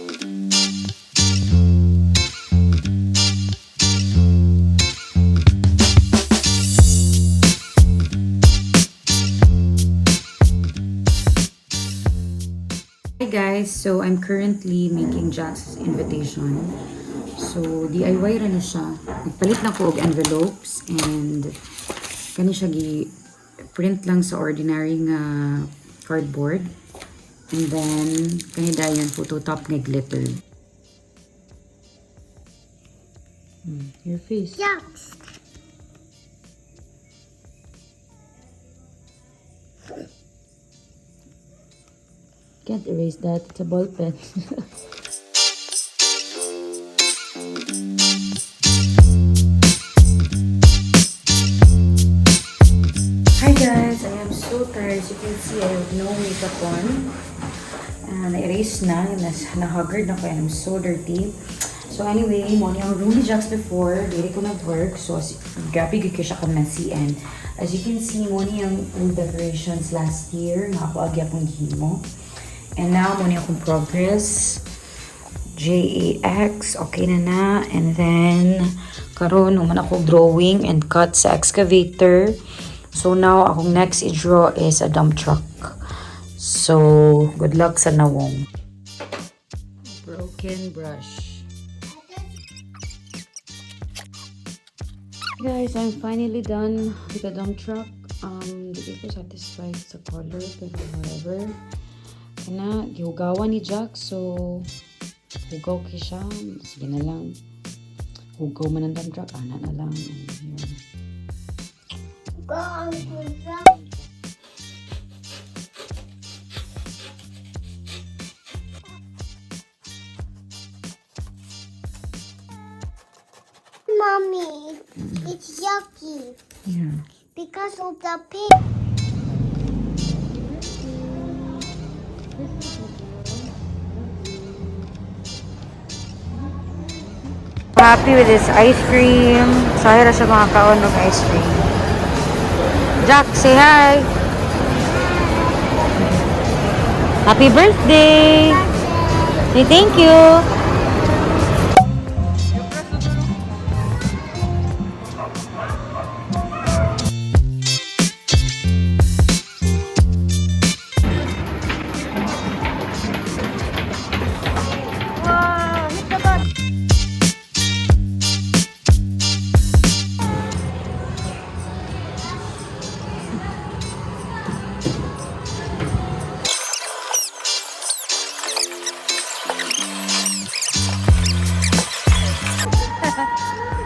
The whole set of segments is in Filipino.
Hi guys, so I'm currently making Jack's invitation. So DIY ra na siya. Nagpalit na ko og envelopes and kani siya gi print lang sa ordinary nga cardboard. And then kani dayon photo top nga glitter. Your face. Yucks. Can't erase that. It's a ball pen. Hi guys, I am so tired. As you can see, I have no makeup on. Na-erase na. Na-haggard na ko. I'm so dirty. So anyway, mo niyang room ni Jax before. Dili ko nag-work. So grabe gud siya ka messy. And as you can see, mo niyang room decorations last year. Nga ako agya akong gihimo. And now, muna akong progress. JAX, okay na. And then, karon naman ako drawing and cut sa excavator. So now, akong next i-draw is a dump truck. So, good luck sa nawong. Broken brush. Guys, I'm finally done with the dump truck. Hindi ko satisfied sa color, pero whatever. Na gihugawan ni Jack, so hugaw ki siya. Sige na lang, hugaw man ang dump truck, ana na lang. Mommy, it's yucky Yeah. because of the pig. Happy with this ice cream. Sorry ra siya mga kaon ng ice cream. Jack, say hi. Happy birthday. Say thank you.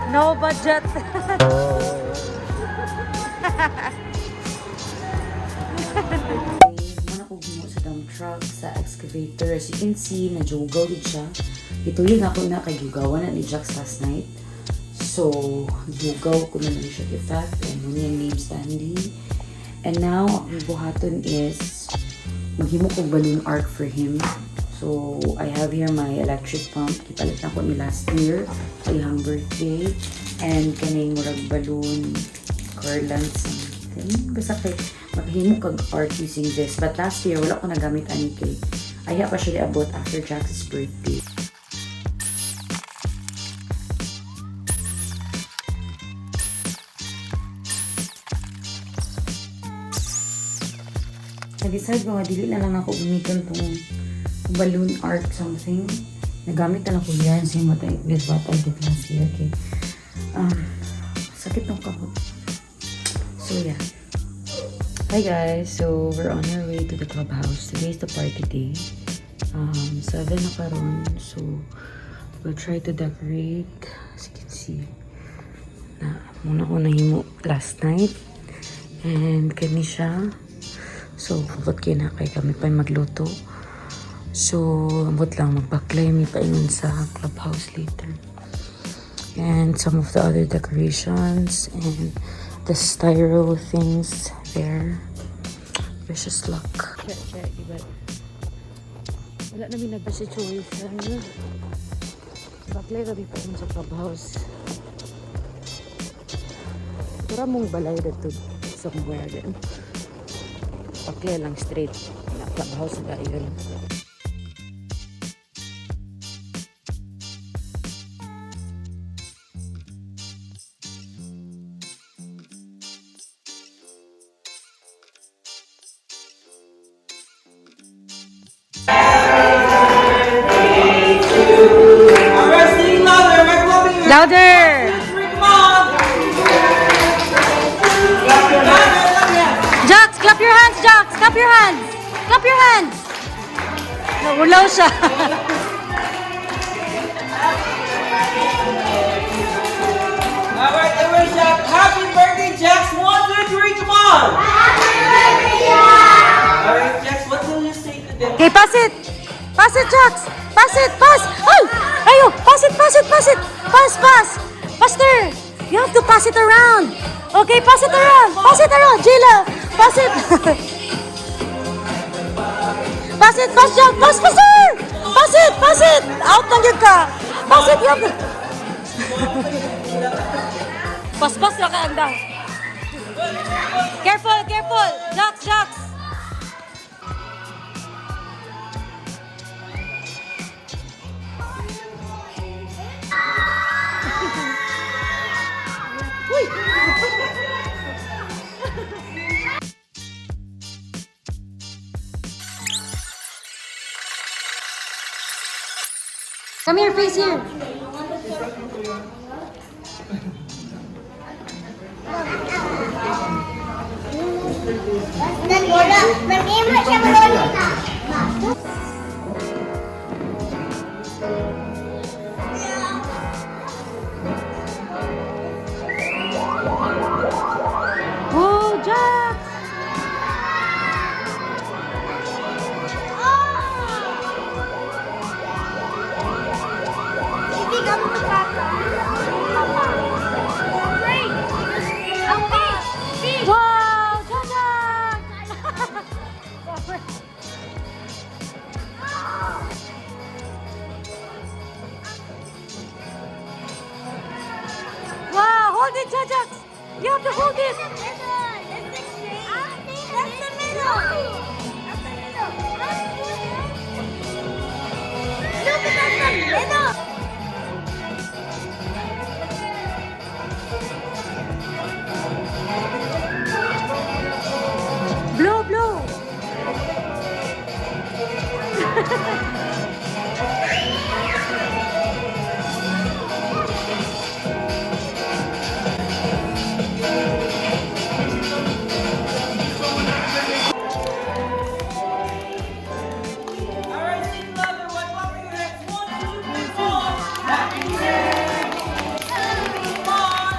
No budget. Muna ko gumo sa dump truck, sa excavator. As you can see, najugaw din siya. Ito yun ako na kay Yugawan na ni Jax last night. So, yugaw ko na lang siya effect. And muna yung name Stanley. And now, ang buhaton is maghimo ko balloon art for him. So, I have here my electric pump. Ipalit na ko ni last year sa ihang birthday. And kaning murag balloon, garland, something. Basta kay makahimo kag art using this. But last year, wala ko nagamit ani kay. Aya pa siya abot after Jax's birthday. Nag-decide ko nga, dili na lang ako gamitin tong balloon art something. Nagamit na lang ko yan. Same what I did last year. Okay. Sakit ng kapot. So yeah. Hi guys. So we're on our way to the clubhouse. Today is the party day. 7 na karon. So we'll try to decorate. As you can see. Muna ko nahimo last night. And kani siya. So, abot kayo na kay kami pa magluto. So, abot lang magbaklay. May paingon sa clubhouse later. And some of the other decorations. And the styro things there. Precious luck. Check, diba? Wala namin nagpa situation. Baklay rabi pa sa clubhouse. Tura mong balay dito somewhere din. Pakya lang straight na clubhouse na yun. Louder! Come on! Jax, clap your hands, Jax! Clap your hands! Clap your hands! Nawulaw siya. Alright, everybody shout happy birthday, Jax! 1, 2, 3, come on! Alright, Jax, what will you say to them? Okay, pass it! Pass it, Jax! Pass it! Pass! Ay! Ayo! Pass it! Pass it! Pass it! Pass! Pass! Faster! You have to pass it around! Okay, pass it around! Pass it around! Jayla! Pass it! Pass it! Pass, Jax! Pass! Faster! Pass it! Pass it! Out lang yun ka! Pass it! You have to... Pass! Pass lang ka ang daw. Careful! Careful! Jax! Jax! Come here, face here. Nag-ima siya malolita. Oh, Jax! Hindi ka makakata. Great! Ang big! Wow, Jax! Wow, hold it, Jax! You have to hold it! Blow, blow! Alright, sing louder, one more for your hands. 1, 2, 3, 4. Happy birthday! Come on!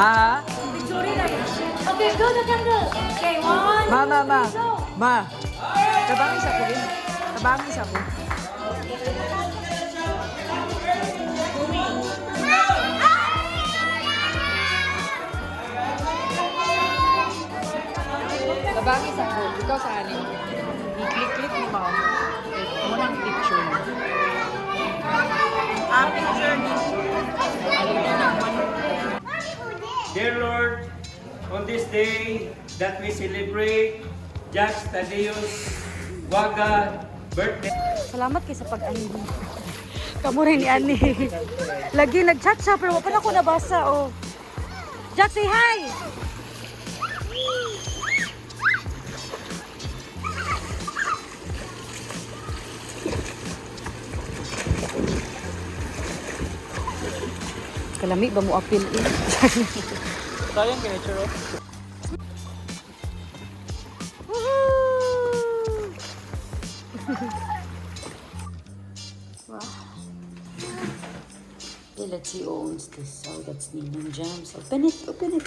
Ah, Okay, go the candle! Okay, one, ma. Kabangis ako rin. Kabangis ako. Kabangis ako. Ikaw sa anin. I-click-click ni mo. Munang picture. Ang picture ni. Dear Lord, on this day that we celebrate Jax Tadeus Waga birthday. Salamat kay sa pag-ani. Kamu rin ni Ani. Lagi nag-chat siya pero wala pa na ako nabasa. Oh. Jack, say hi! Kalami ba mo apil eh? Sayang kaya, churro. Woohoo! Wow. Okay, let's see who owns this. Oh, that's Ninong Jams. Open it, open it.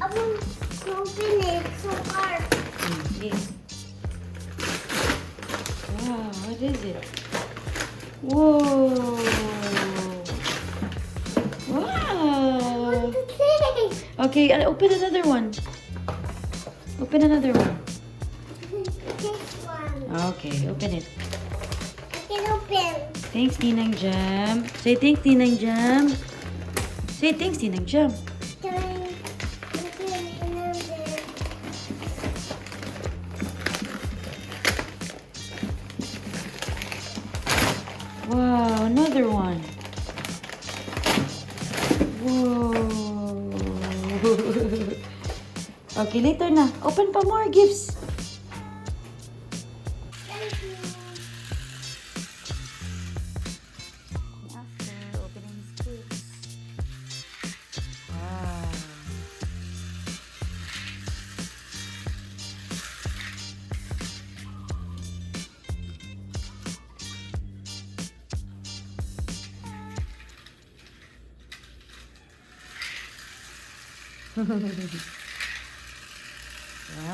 I want to open it so hard. Yes. Wow, what is it? Whoa! Wow! Okay, open another one. Open another one. This one. Okay, open it. I can open. Thanks, Ninang Jam. Say thanks, Ninang Jam. Say thanks, Ninang Jam. Can I open another? another one. Whoa. Okay, later na. Open pa more gifts. Thank you. After opening his gifts. Wow.